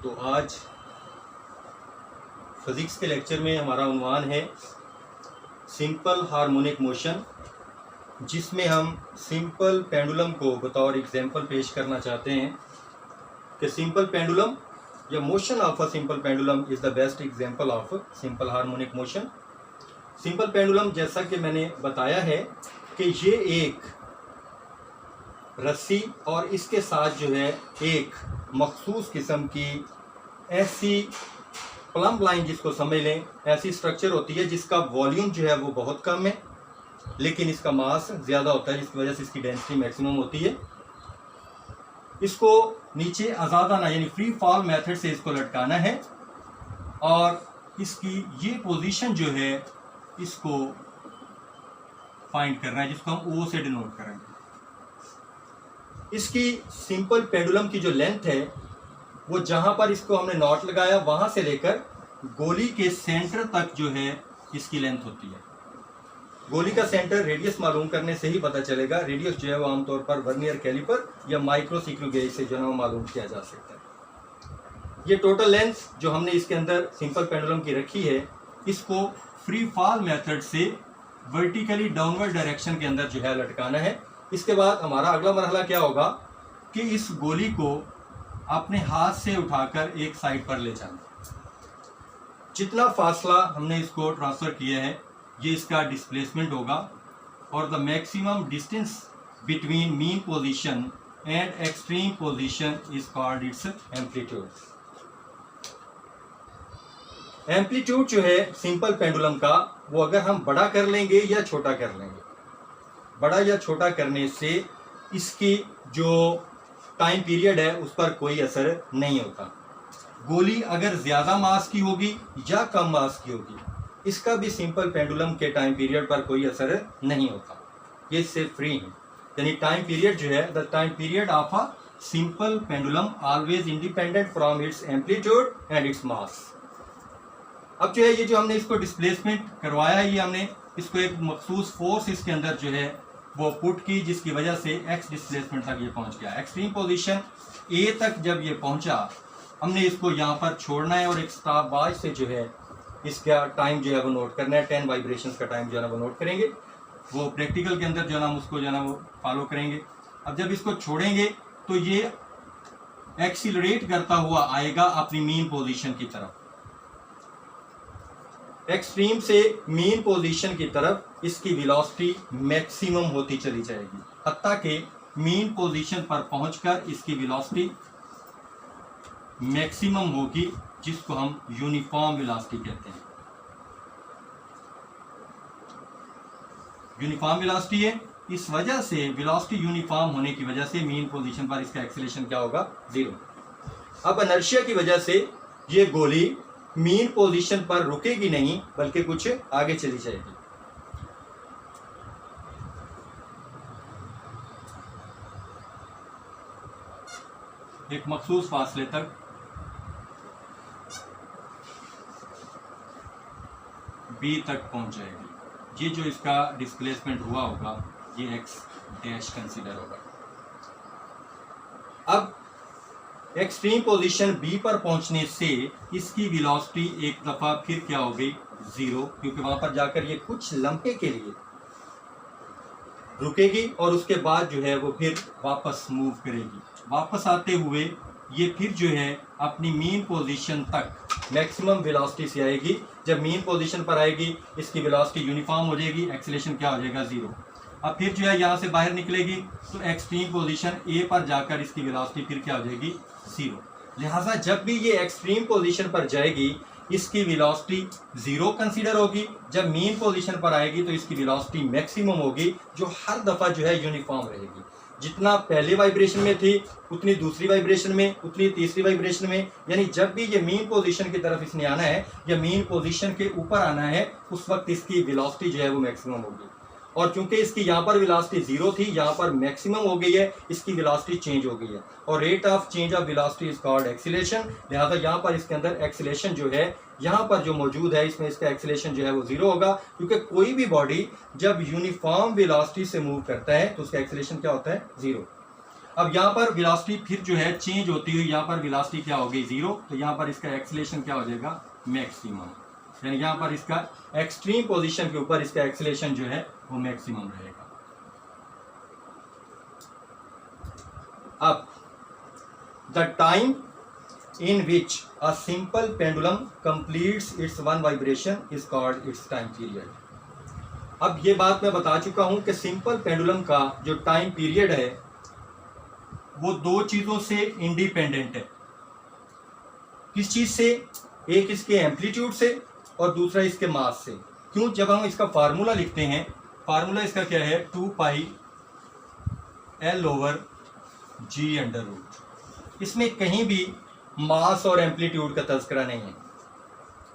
तो आज फिज़िक्स के लेक्चर में हमारा उन्वान है सिंपल हार्मोनिक मोशन, जिसमें हम सिंपल पेंडुलम को बतौर एग्जाम्पल पेश करना चाहते हैं कि सिंपल पेंडुलम या motion of a simple pendulum is the best example of simple harmonic motion. Simple pendulum, जैसा कि मैंने बताया है कि ये एक रस्सी और इसके साथ जो है एक मखसूस किस्म की ऐसी प्लम्ब लाइन, जिसको समझ लें, ऐसी स्ट्रक्चर होती है जिसका वॉल्यूम जो है वो बहुत कम है लेकिन इसका मास ज़्यादा होता है, जिसकी वजह से इसकी डेंसिटी मैक्सिमम होती है। इसको नीचे आज़ादाना यानी फ्री फॉल मेथड से इसको लटकाना है और इसकी ये पोजीशन जो है इसको फाइंड करना है, जिसको हम ओ से डिनोट करेंगे। इसकी सिंपल पेंडुलम की जो लेंथ है वो जहाँ पर इसको हमने नॉट लगाया वहाँ से लेकर गोली के सेंटर तक जो है इसकी लेंथ होती है। गोली का सेंटर रेडियस मालूम करने से ही पता चलेगा। रेडियस जो है वो आमतौर पर वर्नियर कैलिपर या माइक्रो स्क्रू गेज से जो है वो मालूम किया जा सकता है। ये टोटल लेंथ जो हमने इसके अंदर सिंपल पेंडुलम की रखी है, इसको फ्री फॉल मेथड से वर्टिकली डाउनवर्ड डायरेक्शन के अंदर जो है लटकाना है। इसके बाद हमारा अगला मरहला क्या होगा कि इस गोली को अपने हाथ से उठाकर एक साइड पर ले जाना। जितना फासला हमने इसको ट्रांसफ़र किया है ये इसका डिस्प्लेसमेंट होगा और the maximum distance between mean position and extreme position is called its amplitude. Amplitude जो है सिंपल पेंडुलम का, वो अगर हम बड़ा कर लेंगे या छोटा कर लेंगे, बड़ा या छोटा करने से इसकी जो टाइम पीरियड है उस पर कोई असर नहीं होता। गोली अगर ज़्यादा मास की होगी या कम मास की होगी, इसका भी सिंपल पेंडुलम के टाइम पीरियड पर कोई असर नहीं होता। ये इससे फ्री है, यानी टाइम पीरियड जो है, the time period of a simple pendulum always independent from its amplitude and its mass. अब जो है ये जो हमने इसको डिस्प्लेसमेंट करवाया है, ये हमने इसको एक मखसूस फोर्स इसके अंदर जो है वो पुट की, जिसकी वजह से एक्स डिस्प्लेसमेंट तक ये पहुंच गया। एक्सट्रीम पोजीशन ए तक जब ये पहुंचा, हमने इसको यहाँ पर छोड़ना है और एक स्टॉप वॉच से जो है इसका टाइम जो है वो नोट करना है। 10 वाइब्रेशंस का टाइम जो है ना वो नोट करेंगे। वो प्रैक्टिकल के अंदर जो है ना हम उसको जो है ना वो फॉलो करेंगे। अब जब इसको छोड़ेंगे तो ये एक्सीलरेट करता हुआ आएगा अपनी मीन पोजीशन की तरफ। एक्सट्रीम से मीन पोजीशन की तरफ इसकी वेलोसिटी मैक्सिमम होती चली जाएगी, हत्ता कि मीन पोजीशन पर पहुंचकर इसकी वेलोसिटी मैक्सिमम होगी, जिसको हम यूनिफॉर्म वेलोसिटी कहते हैं। यूनिफॉर्म वेलोसिटी है, इस वजह से वेलोसिटी यूनिफॉर्म होने की वजह से मीन पोजीशन पर इसका एक्सेलरेशन क्या होगा? 0। अब इनर्शिया की वजह से ये गोली मीन पोजीशन पर रुकेगी नहीं, बल्कि कुछ आगे चली जाएगी। एक मखसूस फासले तक बी तक पहुंच जाएगी। ये जो इसका डिस्प्लेसमेंट हुआ होगा ये एक्स डैश कंसीडर होगा। अब एक्सट्रीम पोजीशन बी पर पहुंचने से इसकी वेलोसिटी एक दफा फिर क्या हो गई? 0, क्योंकि वहां पर जाकर ये कुछ लम्हे के लिए रुकेगी और उसके बाद जो है वो फिर वापस मूव करेगी। वापस आते हुए ये फिर जो है अपनी मीन पोजीशन तक मैक्सिमम वेलोसिटी से आएगी। जब मीन पोजीशन पर आएगी इसकी वेलोसिटी यूनिफॉर्म हो जाएगी, एक्सेलरेशन क्या हो जाएगा? 0। अब फिर जो है यहाँ से बाहर निकलेगी तो एक्सट्रीम पोजीशन ए पर जाकर इसकी वेलोसिटी फिर क्या हो जाएगी? 0। लिहाजा जब भी ये एक्सट्रीम पोजीशन पर जाएगी इसकी वेलोसिटी 0 कंसीडर होगी। जब मीन पोजीशन पर आएगी तो इसकी वेलोसिटी मैक्सिमम होगी, जो हर दफ़ा जो है यूनिफॉर्म रहेगी। जितना पहले वाइब्रेशन में थी उतनी दूसरी वाइब्रेशन में, उतनी तीसरी वाइब्रेशन में। यानी जब भी ये मीन पोजीशन की तरफ इसने आना है या मीन पोजीशन के ऊपर आना है, उस वक्त इसकी वेलोसिटी जो है वो मैक्सिमम होगी। और चूंकि इसकी यहाँ पर वेलोसिटी 0 थी, यहाँ पर मैक्सिमम हो गई है, इसकी वेलोसिटी चेंज हो गई है और rate of change of velocity is called acceleration. लिहाजा यहाँ पर इसके अंदर एक्सीलरेशन जो है यहाँ पर जो मौजूद है इसमें इसका एक्सीलरेशन जो है वो 0 होगा, क्योंकि कोई भी बॉडी जब यूनिफॉर्म वेलोसिटी से मूव करता है तो उसका एक्सीलरेशन क्या होता है? 0। अब यहाँ पर वेलोसिटी फिर जो है चेंज होती हुई यहाँ पर वेलोसिटी क्या हो गई 0, तो यहाँ पर इसका एक्सीलरेशन क्या हो जाएगा मैक्सिमम, यानी यहाँ पर इसका एक्सट्रीम पोजीशन के ऊपर इसका एक्सीलरेशन जो है वो मैक्सिमम रहेगा। अब the time in which a simple pendulum completes its one vibration is called its time period। अब ये बात मैं बता चुका हूं कि सिंपल पेंडुलम का जो टाइम पीरियड है वो दो चीजों से इंडिपेंडेंट है। किस चीज से? एक इसके एम्पलीट्यूड से और दूसरा इसके मास से। क्यों? जब हम इसका फार्मूला लिखते हैं, फार्मूला इसका क्या है 2 पाई L/G√। इसमें कहीं भी मास और एम्पलीट्यूड का तज़किरा नहीं है।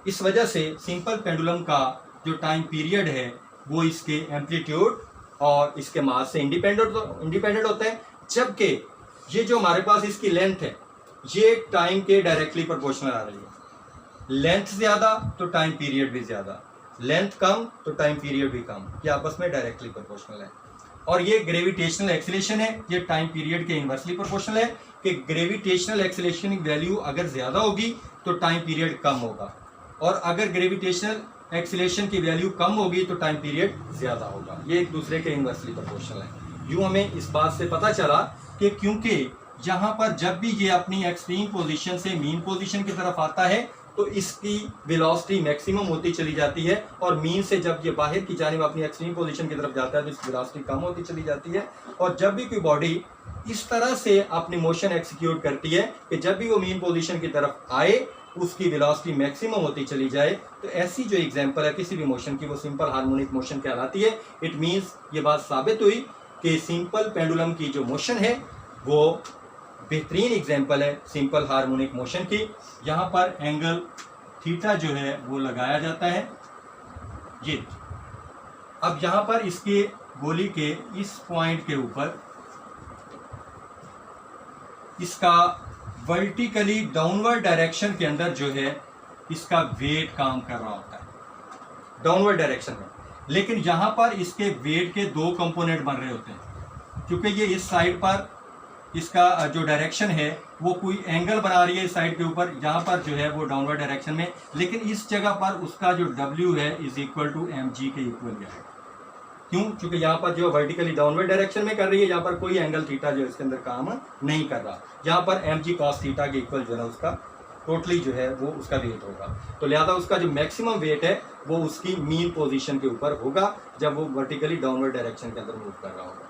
इस वजह से सिंपल पेंडुलम का जो टाइम पीरियड है वो इसके एम्पलीट्यूड और इसके मास से इंडिपेंडेंट होता है, जबकि ये जो हमारे पास इसकी लेंथ है ये टाइम के डायरेक्टली प्रोपोर्शनल आ रही है। लेंथ ज़्यादा तो टाइम पीरियड भी ज़्यादा, लेंथ कम तो टाइम पीरियड भी कम, ये आपस में डायरेक्टली प्रोपोर्शनल है। और ये ग्रेविटेशनल एक्सीलरेशन है, ये टाइम पीरियड के इन्वर्सली प्रोपोर्शनल है कि ग्रेविटेशनल एक्सीलरेशन की वैल्यू अगर ज़्यादा होगी तो टाइम पीरियड कम होगा, और अगर ग्रेविटेशनल एक्सीलरेशन की वैल्यू कम होगी तो टाइम पीरियड ज़्यादा होगा। ये एक दूसरे के इन्वर्सली प्रोपोर्शनल है। यूँ हमें इस बात से पता चला कि क्योंकि यहाँ पर जब भी ये अपनी एक्सट्रीम पोजीशन से मीन पोजीशन की तरफ आता है तो इसकी वेलोसिटी मैक्सिमम होती चली जाती है, और मीन से जब ये बाहर की जानिब अपनी एक्सट्रीम पोजीशन की तरफ जाता है तो इसकी वेलोसिटी कम होती चली जाती है। और जब भी कोई बॉडी इस तरह से अपनी मोशन एक्सिक्यूट करती है कि जब भी वो मीन पोजीशन की तरफ आए उसकी वेलोसिटी मैक्सिमम होती चली जाए, तो ऐसी जो एग्जांपल है किसी भी मोशन की वो सिंपल हार्मोनिक मोशन कहलाती है। इट मींस ये बात साबित हुई कि सिंपल पेंडुलम की जो मोशन है वो बेहतरीन एग्जांपल है सिंपल हार्मोनिक मोशन की। यहाँ पर एंगल थीटा जो है वो लगाया जाता है ये। अब यहाँ पर इसके गोली के इस पॉइंट के ऊपर इसका वर्टिकली डाउनवर्ड डायरेक्शन के अंदर जो है इसका वेट काम कर रहा होता है डाउनवर्ड डायरेक्शन में, लेकिन यहाँ पर इसके वेट के दो कंपोनेंट बन रहे होते हैं। क्योंकि ये इस साइड पर इसका जो डायरेक्शन है वो कोई एंगल बना रही है इस साइड के ऊपर, यहाँ पर जो है वो डाउनवर्ड डायरेक्शन में, लेकिन इस जगह पर उसका जो W है इज इक्वल टू mg के इक्वल है। क्यों? क्योंकि यहाँ पर जो वर्टिकली डाउनवर्ड डायरेक्शन में कर रही है, यहाँ पर कोई एंगल थीटा जो इसके अंदर काम नहीं कर रहा। यहाँ पर mg cos थीटा के इक्वल जो है उसका टोटली जो है वो उसका वेट होगा। तो लिहाजा उसका जो मैक्सिमम वेट है वो उसकी मीन पोजीशन के ऊपर होगा जब वो वर्टिकली डाउनवर्ड डायरेक्शन के अंदर मूव कर रहा होगा।